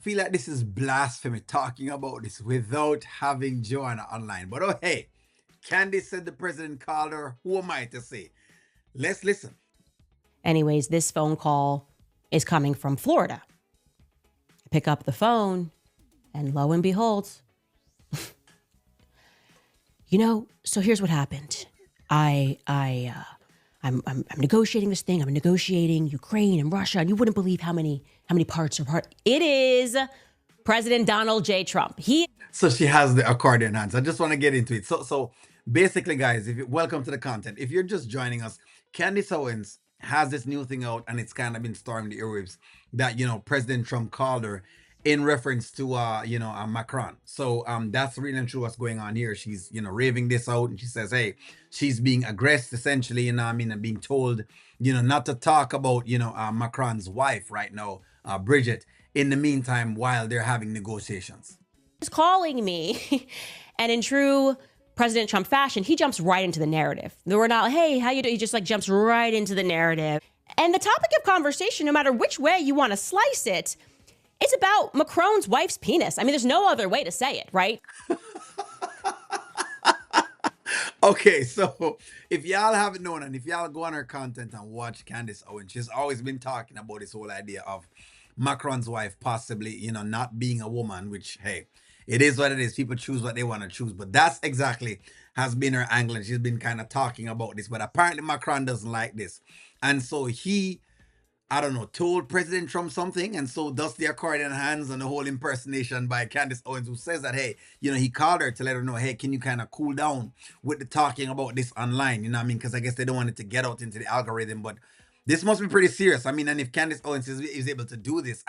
feel like this is blasphemy talking about this without having Joanna online. But oh, hey, Candace said the president called her. Who am I to say? Let's listen. Anyways, this phone call is coming from Florida. I pick up the phone, and lo and behold, so here's what happened. I'm negotiating this thing. I'm negotiating Ukraine and Russia, and you wouldn't believe how many parts are part. It is President Donald J. Trump. So she has the accordion hands. I just want to get into it. So basically, guys, welcome to the content. If you're just joining us, Candace Owens has this new thing out, and it's kind of been storming the airwaves that President Trump called her in reference to Macron. So that's really and true what's going on here. She's raving this out, and she says, hey, she's being aggressed essentially, and being told not to talk about Macron's wife right now, Bridget, in the meantime while they're having negotiations. He's calling me, and in true President Trump fashion, he jumps right into the narrative. We're not, hey, how you doing? He just jumps right into the narrative. And the topic of conversation, no matter which way you want to slice it, it's about Macron's wife's penis. I mean, there's no other way to say it, right? Okay, so if y'all haven't known, and if y'all go on her content and watch Candace Owens, she's always been talking about this whole idea of Macron's wife possibly, not being a woman, which, hey, it is what it is. People choose what they want to choose. But that's exactly has been her angle. And she's been kind of talking about this. But apparently Macron doesn't like this. And so he, I don't know, told President Trump something. And so does the accordion hands and the whole impersonation by Candace Owens, who says that, hey, he called her to let her know, hey, can you kind of cool down with the talking about this online? You know what I mean? Because I guess they don't want it to get out into the algorithm. But this must be pretty serious. I mean, and if Candace Owens is able to do this,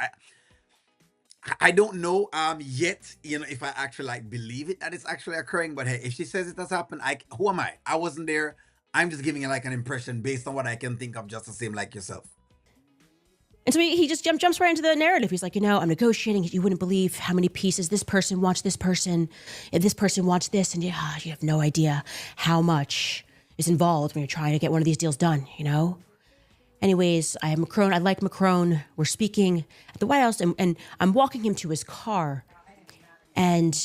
I don't know yet, if I actually believe it that it's actually occurring. But hey, if she says it has happened, who am I? I wasn't there. I'm just giving it an impression based on what I can think of, just the same like yourself. And so he just jumps right into the narrative. He's like, I'm negotiating. You wouldn't believe how many pieces this person wants this person, if this person wants this, and you have no idea how much is involved when you're trying to get one of these deals done, Anyways, I have Macron. I like Macron. We're speaking at the White House, and I'm walking him to his car. And,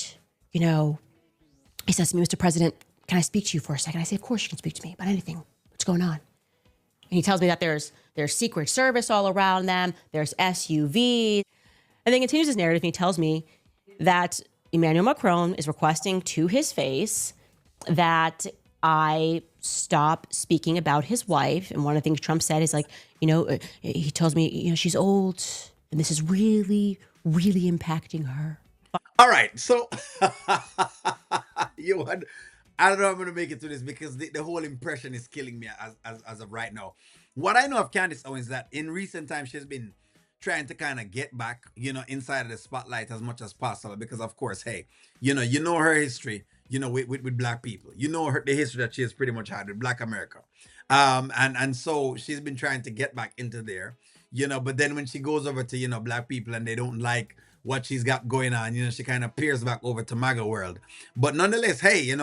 he says to me, Mr. President, can I speak to you for a second? I say, of course you can speak to me about anything. What's going on? And he tells me that there's Secret Service all around them. There's SUVs. And then continues his narrative, and he tells me that Emmanuel Macron is requesting to his face that I stop speaking about his wife. And one of the things Trump said is he tells me, she's old and this is really, really impacting her. All right. So you want, I don't know if I'm going to make it to this because the whole impression is killing me as of right now. What I know of Candace Owens is that in recent times, she's been trying to kind of get back, inside of the spotlight as much as possible. Because of course, hey, you know her history, with black people, the history that she has pretty much had with Black America. And so she's been trying to get back into there, but then when she goes over to, black people and they don't like what she's got going on, she kind of peers back over to MAGA world. But nonetheless, hey,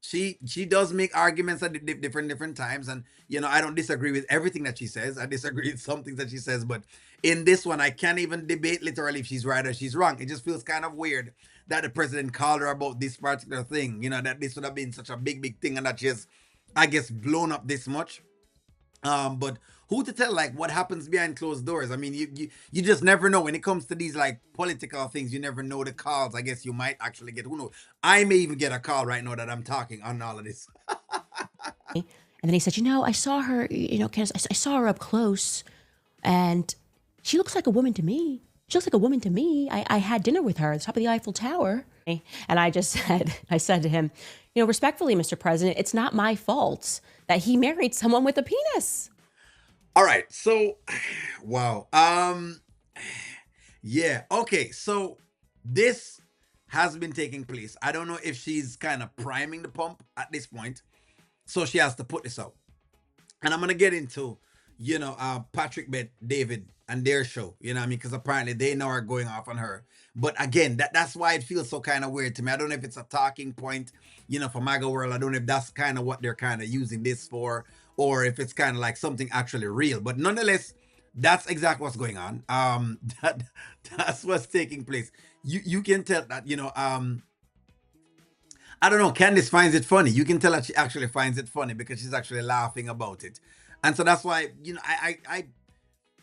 she does make arguments at different times, and I don't disagree with everything that she says. I disagree with some things that she says, but in this one, I can't even debate literally if she's right or she's wrong. It just feels kind of weird that the president called her about this particular thing. That this would have been such a big thing, and that she's, I guess, blown up this much. But who to tell what happens behind closed doors? I mean, you just never know when it comes to these political things. You never know the calls. I guess you might actually get, who knows? I may even get a call right now that I'm talking on all of this. And then he said, I saw her, Candace, I saw her up close, and she looks like a woman to me. She looks like a woman to me. I had dinner with her at the top of the Eiffel Tower. And I said to him, respectfully, Mr. President, it's not my fault that he married someone with a penis. All right. So, wow. Yeah. Okay. So this has been taking place. I don't know if she's kind of priming the pump at this point. So she has to put this out. And I'm going to get into, Patrick David and their show, because apparently they now are going off on her. But again, that's why it feels so kind of weird to me. I don't know if it's a talking point, for MAGA world. I don't know if that's kind of what they're kind of using this for, or if it's kind of like something actually real. But nonetheless, That's exactly what's going on. That that's what's taking place. You can tell that, I don't know. Candice finds it funny. You can tell that she actually finds it funny because she's actually laughing about it, and so that's why,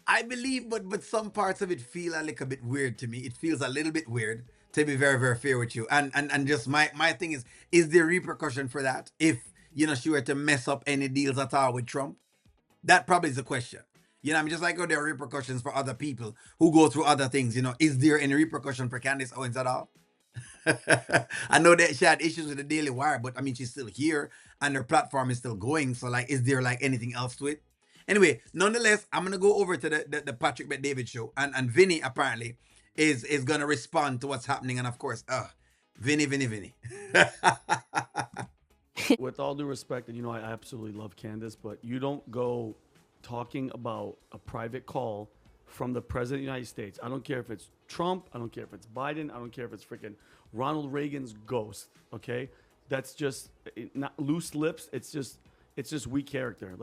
I believe, but some parts of it feel a little bit weird to me. It feels a little bit weird, to be very very fair with you, and just my thing is there repercussion for that if she were to mess up any deals at all with Trump? That probably is the question. I mean, just like there are repercussions for other people who go through other things. Is there any repercussion for Candace Owens at all? I know that she had issues with the Daily Wire, but I mean, she's still here and her platform is still going. So, like, is there like anything else to it? Anyway, nonetheless, I'm gonna go over to the Patrick Bet David show, and Vinny apparently is gonna respond to what's happening, and of course, Vinny. With all due respect, and I absolutely love Candace, but you don't go talking about a private call from the president of the United States. I don't care if it's Trump. I don't care if it's Biden. I don't care if it's freaking Ronald Reagan's ghost. Okay, that's just not loose lips. It's just weak character.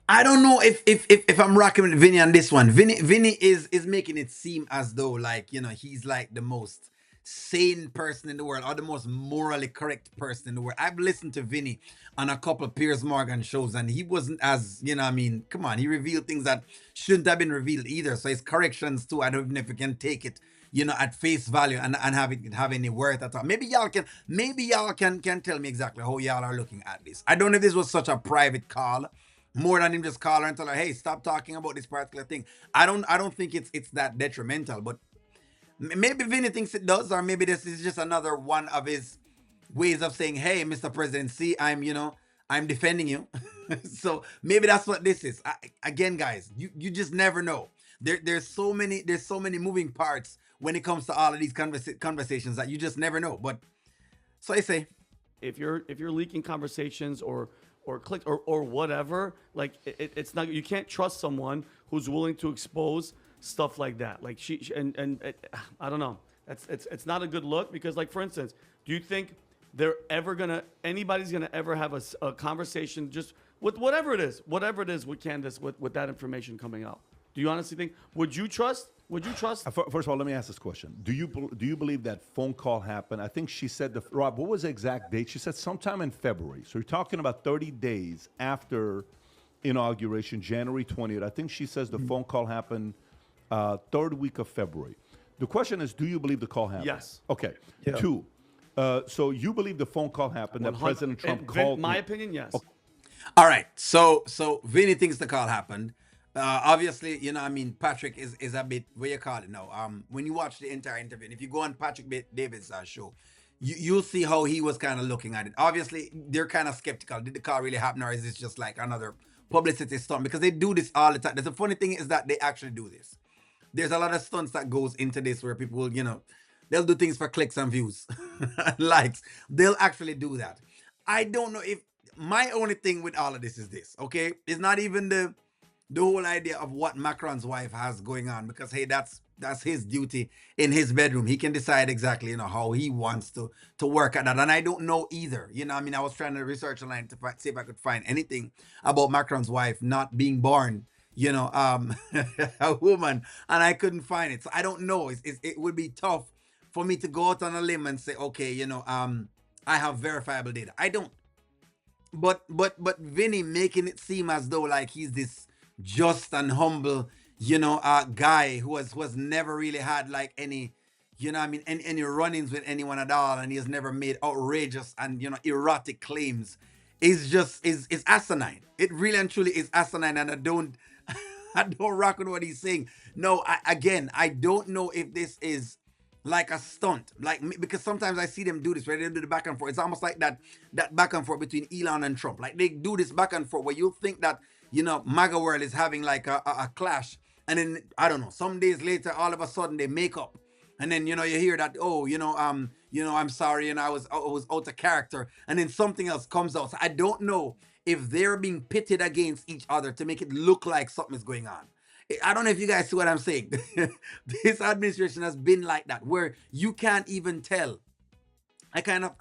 I don't know if I'm rocking with Vinny on this one. Vinny is making it seem as though, like, he's like the most sane person in the world, or the most morally correct person in the world. I've listened to Vinny on a couple of Piers Morgan shows, and he wasn't as, I mean, come on, he revealed things that shouldn't have been revealed either. So his corrections too, I don't know if you can take it, at face value, and have any worth at all. Maybe y'all can tell me exactly how y'all are looking at this. I don't know if this was such a private call, more than him just call her and tell her, hey, stop talking about this particular thing. I don't think it's that detrimental, but maybe Vinny thinks it does, or maybe this is just another one of his ways of saying, hey, Mr. President, see, I'm defending you. So maybe that's what this is. Again, guys, you just never know. There's so many moving parts when it comes to all of these conversations that you just never know. But so I say, If you're leaking conversations or click or whatever, like it's not, you can't trust someone who's willing to expose stuff like that. Like I don't know. It's not a good look because, like, for instance, do you think anybody's gonna ever have a conversation just with whatever it is with Candace with that information coming out? Do you honestly think? Would you trust? First of all, let me ask this question: do you believe that phone call happened? I think she said Rob. What was the exact date? She said sometime in February. So you're talking about 30 days after inauguration, January 20th. I think she says the phone call happened third week of February. The question is, do you believe the call happened? Yes. Okay. Yeah. Two. So you believe the phone call happened that President Trump called? My opinion, yes. Okay. all right. So Vinny thinks the call happened. Obviously, I mean, Patrick is a bit, what you call it now. When you watch the entire interview, and if you go on Patrick David's show, you'll see how he was kind of looking at it. Obviously, they're kind of skeptical. Did the call really happen, or is this just like another publicity stunt? Because they do this all the time. The funny thing is that they actually do this. There's a lot of stunts that goes into this where people will, they'll do things for clicks and views, and likes. They'll actually do that. I don't know if my only thing with all of this is this. Okay, it's not even the whole idea of what Macron's wife has going on, because hey, that's his duty in his bedroom. He can decide exactly, how he wants to work at that. And I don't know either. I mean, I was trying to research online to see if I could find anything about Macron's wife not being born, a woman, and I couldn't find it. So I don't know. It would be tough for me to go out on a limb and say, okay, I have verifiable data. I don't. But Vinny making it seem as though like he's this just and humble, guy who has never really had like any, I mean, any run-ins with anyone at all, and he has never made outrageous and erotic claims. Is asinine. It really and truly is asinine, and I don't I don't rock with what he's saying. No, I don't know if this is like a stunt, because sometimes I see them do this where they do the back and forth. It's almost like that back and forth between Elon and Trump. Like they do this back and forth where you think that MAGA world is having like a clash, and then I don't know. Some days later, all of a sudden they make up, and then you hear that, oh, I'm sorry, and I was out of character, and then something else comes out. So I don't know if they're being pitted against each other to make it look like something is going on. I don't know if you guys see what I'm saying. This administration has been like that, where you can't even tell. I kind of,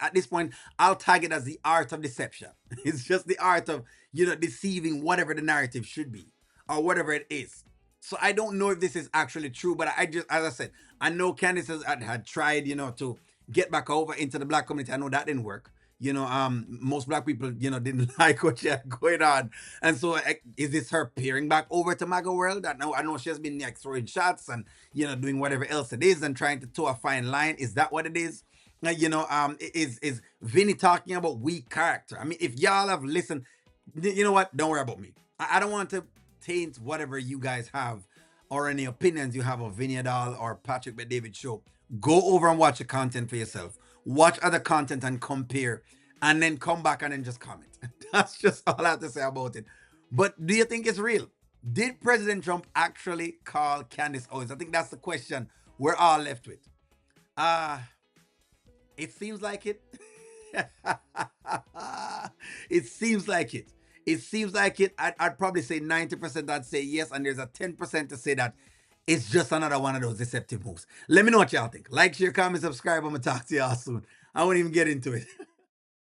at this point, I'll tag it as the art of deception. It's just the art of, deceiving whatever the narrative should be. or whatever it is. So I don't know if this is actually true, but I just, as I said, I know Candace had tried, to get back over into the black community. I know that didn't work. Most black people, didn't like what she had going on, and so is this her peering back over to MAGA world? I know she has been like throwing shots and doing whatever else it is and trying to toe a fine line. Is that what it is? Is Vinny talking about weak character? I mean, if y'all have listened, you know what? Don't worry about me. I don't want to taint whatever you guys have or any opinions you have of Vinny Adal or Patrick Bet-David show. Go over and watch the content for yourself. Watch other content and compare, and then come back and then just comment. That's just all I have to say about it. But do you think it's real? Did President Trump actually call Candace Owens? I think that's the question we're all left with. It seems like it. It seems like it. It seems like it. I'd probably say 90% I'd say yes, and there's a 10% to say that it's just another one of those deceptive moves. Let me know what y'all think. Like, share, comment, subscribe. I'm going to talk to y'all soon. I won't even get into it.